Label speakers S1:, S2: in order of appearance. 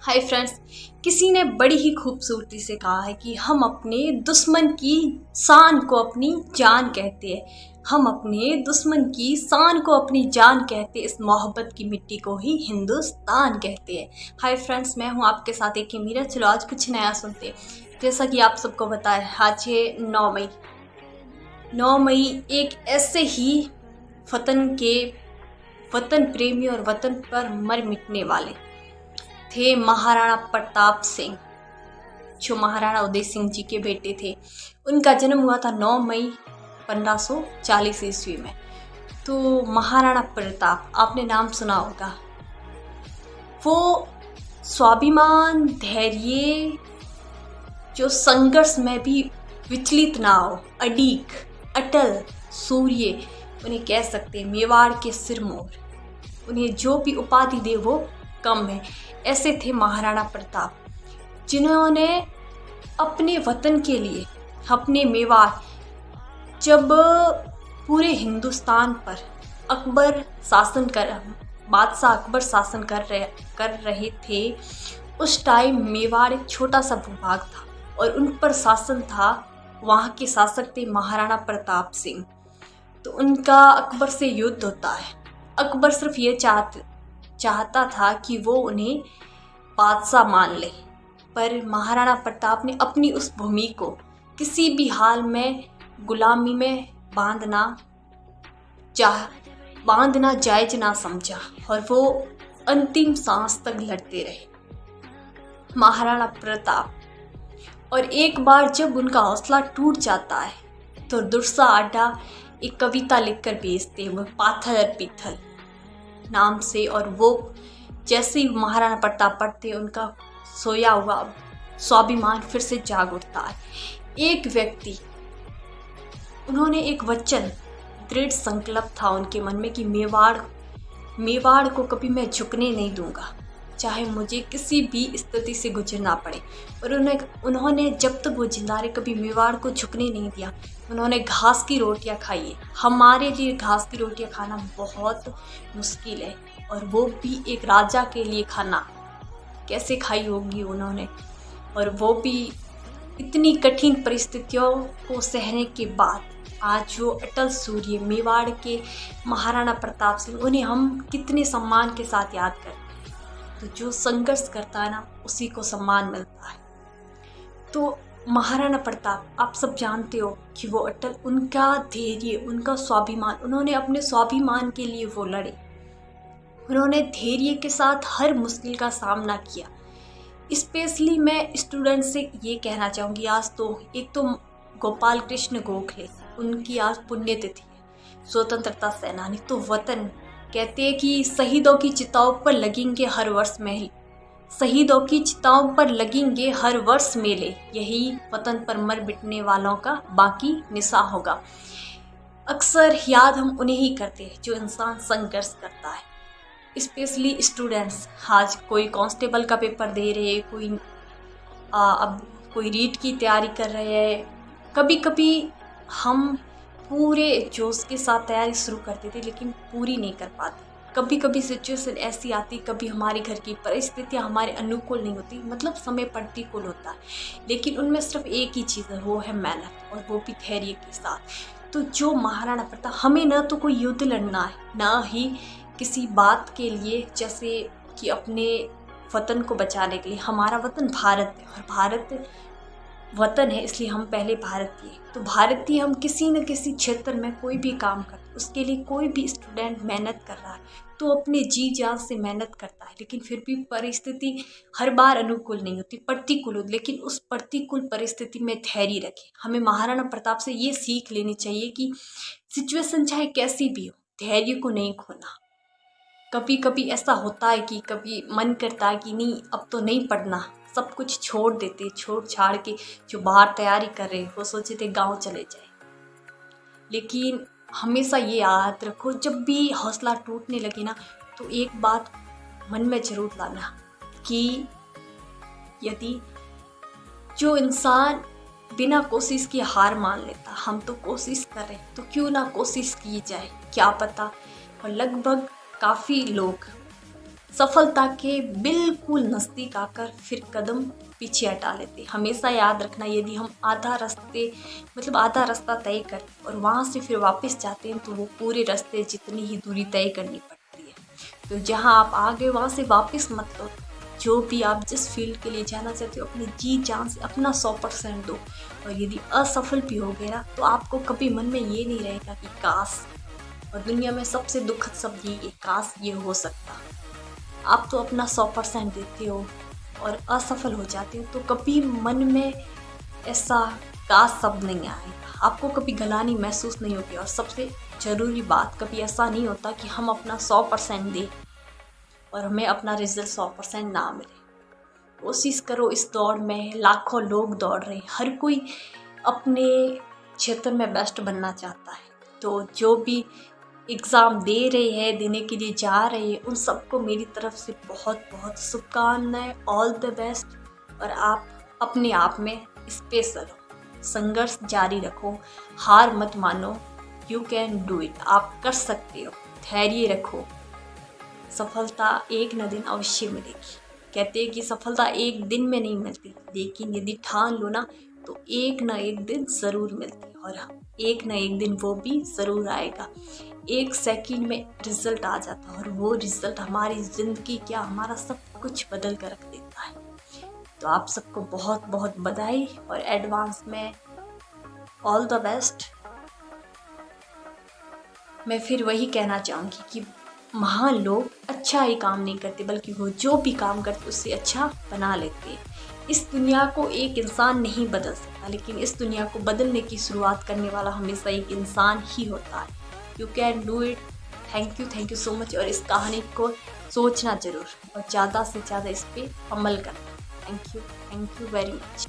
S1: Hi friends, किसी ने बड़ी ही खूबसूरती से कहा है कि हम अपने दुश्मन की शान को अपनी जान कहते हैं। हम अपने दुश्मन की शान को अपनी जान कहते हैं। इस मोहब्बत की मिट्टी को ही हिंदुस्तान कहते हैं। हाय फ्रेंड्स, मैं हूं आपके साथ एक मीरा। चलो आज कुछ नया सुनते हैं। जैसा कि आप सबको पता है, आज ये 9 मई एक ऐसे ही वतन प्रेमी और वतन पर मर मिटने वाले थे महाराणा प्रताप सिंह, जो महाराणा उदय सिंह जी के बेटे थे। उनका जन्म हुआ था 9 मई 1540 ईस्वी में। तो महाराणा प्रताप, आपने नाम सुना होगा। वो स्वाभिमान, धैर्य, जो संघर्ष में भी विचलित ना हो, अडिग, अटल, सूर्य, उन्हें कह सकते हैं मेवाड़ के सिरमौर। उन्हें जो भी उपाधि दे वो कम है। ऐसे थे महाराणा प्रताप, जिन्होंने अपने वतन के लिए, अपने मेवाड़, जब पूरे हिंदुस्तान पर बादशाह अकबर शासन कर रहे थे, उस टाइम मेवाड़ एक छोटा सा भूभाग था और उन पर शासन था, वहाँ के शासक थे महाराणा प्रताप सिंह। तो उनका अकबर से युद्ध होता है। अकबर सिर्फ ये चाहता था कि वो उन्हें बादशाह मान ले, पर महाराणा प्रताप ने अपनी उस भूमि को किसी भी हाल में गुलामी में बांधना जायज ना समझा और वो अंतिम सांस तक लड़ते रहे महाराणा प्रताप। और एक बार जब उनका हौसला टूट जाता है तो दुर्सा आडा एक कविता लिखकर भेजते हैं, वो पाथर पिथल नाम से। और वो जैसे ही महाराणा प्रताप पढ़ते, उनका सोया हुआ स्वाभिमान फिर से जाग उठता है। एक व्यक्ति, उन्होंने एक वचन, दृढ़ संकल्प था उनके मन में कि मेवाड़ को कभी मैं झुकने नहीं दूंगा, चाहे मुझे किसी भी स्थिति से गुजरना पड़े। और उन्होंने जब तक वो जिंदा रहे कभी मेवाड़ को झुकने नहीं दिया। उन्होंने घास की रोटियां खाई है। हमारे लिए घास की रोटियां खाना बहुत मुश्किल है, और वो भी एक राजा के लिए खाना कैसे खाई होगी उन्होंने। और वो भी इतनी कठिन परिस्थितियों को सहने के बाद आज जो अटल सूर्य, मेवाड़ के महाराणा प्रताप सिंह, उन्हें हम कितने सम्मान के साथ याद करते हैं। तो जो संघर्ष करता है ना, उसी को सम्मान मिलता है। तो महाराणा प्रताप, आप सब जानते हो कि वो अटल, उनका धैर्य, उनका स्वाभिमान, उन्होंने अपने स्वाभिमान के लिए वो लड़े। उन्होंने धैर्य के साथ हर मुश्किल का सामना किया। स्पेशली मैं स्टूडेंट से ये कहना चाहूँगी, आज तो एक तो गोपाल कृष्ण गोखले, उनकी आज पुण्यतिथि है, स्वतंत्रता सेनानी। तो वतन कहते हैं कि शहीदों की चिताओं पर लगेंगे हर वर्ष मेले, शहीदों की चिताओं पर लगेंगे हर वर्ष मेले, यही वतन पर मर मिटने वालों का बाकी निशा होगा। अक्सर याद हम उन्हें ही करते हैं जो इंसान संघर्ष करता है। स्पेशली स्टूडेंट्स, आज कोई कांस्टेबल का पेपर दे रहे हैं, अब कोई रीट की तैयारी कर रहे हैं। कभी कभी हम पूरे जोश के साथ तैयारी शुरू करते थे, लेकिन पूरी नहीं कर पाते। कभी कभी सिचुएशन ऐसी आती, कभी हमारे घर की परिस्थितियाँ हमारे अनुकूल नहीं होती, मतलब समय प्रतिकूल होता है, लेकिन उनमें सिर्फ एक ही चीज़ है, वो है मेहनत, और वो भी धैर्य के साथ। तो जो महाराणा प्रताप, हमें ना तो कोई युद्ध लड़ना है, ना ही किसी बात के लिए, जैसे कि अपने वतन को बचाने के लिए। हमारा वतन भारत है, और भारत वतन है, इसलिए हम पहले भारतीय। तो भारतीय हम किसी न किसी क्षेत्र में कोई भी काम करते, उसके लिए कोई भी स्टूडेंट मेहनत कर रहा है तो अपने जी जान से मेहनत करता है, लेकिन फिर भी परिस्थिति हर बार अनुकूल नहीं होती, प्रतिकूल होती। लेकिन उस प्रतिकूल परिस्थिति में धैर्य रखें। हमें महाराणा प्रताप से ये सीख लेनी चाहिए कि सिचुएशन चाहे कैसी भी हो, धैर्य को नहीं खोना। कभी कभी ऐसा होता है कि कभी मन करता है कि नहीं, अब तो नहीं पढ़ना, सब कुछ छोड़ देते, छोड़ छाड़ के जो बाहर तैयारी कर रहे, वो सोचे थे गांव चले जाए। लेकिन हमेशा ये याद रखो, जब भी हौसला टूटने लगे ना, तो एक बात मन में जरूर लाना कि यदि जो इंसान बिना कोशिश की हार मान लेता, हम तो कोशिश कर रहे, तो क्यों ना कोशिश की जाए, क्या पता। और लगभग काफ़ी लोग सफलता के बिल्कुल नज़दीक आकर फिर कदम पीछे हटा लेते। हमेशा याद रखना, यदि हम आधा रास्ता तय कर और वहाँ से फिर वापस जाते हैं तो वो पूरे रास्ते जितनी ही दूरी तय करनी पड़ती है। तो जहाँ आप आ गए वहाँ से वापस मत लो। जो भी आप जिस फील्ड के लिए जाना चाहते हो अपनी जी जान से अपना 100% दो। और यदि असफल भी हो गए ना तो आपको कभी मन में ये नहीं रहेगा कि काश, और दुनिया में सबसे दुखद शब्द ये काश ये हो सकता। आप तो अपना 100% देते हो और असफल हो जाते हो तो कभी मन में ऐसा काश शब्द नहीं आएगा, आपको कभी गलानी महसूस नहीं होगी। और सबसे ज़रूरी बात, कभी ऐसा नहीं होता कि हम अपना 100% दें और हमें अपना रिजल्ट 100% ना मिले। कोशिश करो, इस दौड़ में लाखों लोग दौड़ रहे हैं, हर कोई अपने क्षेत्र में बेस्ट बनना चाहता है। तो जो भी एग्ज़ाम दे रहे हैं, देने के लिए जा रहे हैं, उन सबको मेरी तरफ से बहुत बहुत शुभकामनाएं, ऑल द बेस्ट। और आप अपने आप में स्पेशल हो, संघर्ष जारी रखो, हार मत मानो, यू कैन डू इट, आप कर सकते हो, धैर्य रखो, सफलता एक न दिन अवश्य मिलेगी। कहते हैं कि सफलता एक दिन में नहीं मिलती, लेकिन यदि ठान लो ना तो एक न एक दिन ज़रूर मिलती है। और एक न एक दिन वो भी ज़रूर आएगा। एक सेकंड में रिजल्ट आ जाता है और वो रिजल्ट हमारी ज़िंदगी क्या, हमारा सब कुछ बदल कर रख देता है। तो आप सबको बहुत बहुत बधाई और एडवांस में ऑल द बेस्ट। मैं फिर वही कहना चाहूँगी कि महान लोग अच्छा ही काम नहीं करते, बल्कि वो जो भी काम करते उससे अच्छा बना लेते हैं। इस दुनिया को एक इंसान नहीं बदल सकता, लेकिन इस दुनिया को बदलने की शुरुआत करने वाला हमेशा एक इंसान ही होता है। You can do it. Thank you so much. और इस कहानी को सोचना ज़रूर और ज़्यादा से ज़्यादा इस पर अमल करना। Thank you very much.